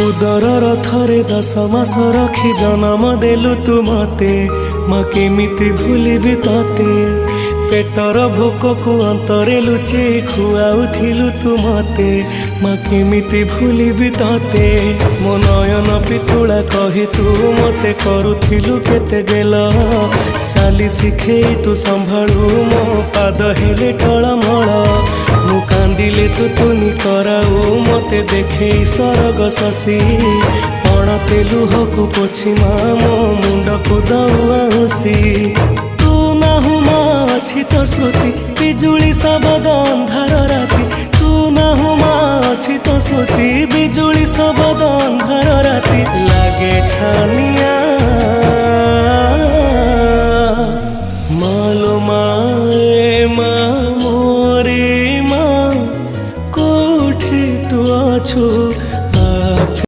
उदरर थरे 10 मास रखी जन्म देलु तू मते माँ केमिति भूलिबी तते पेटर भोक को अंतरे लुचे खुआउथिलु तू मते माँ केमिति भूलिबी तते मो नयन पितुला कही तू मते करुथिलु केते गेल चाली शिखेई तू संभाळु मो पाद हेले टळमळ मु कांदिले तू तुनी कराऊ मते देखे सरग शशि पणते लुहकु पोछि मो मुंड को दउसी तू नाहु मा अछि तो स्मृति बिजुली सबद अंधार राति तू नाहु मा अछि तो स्मृति बिजुली सबद अंधार राति लागे छानिया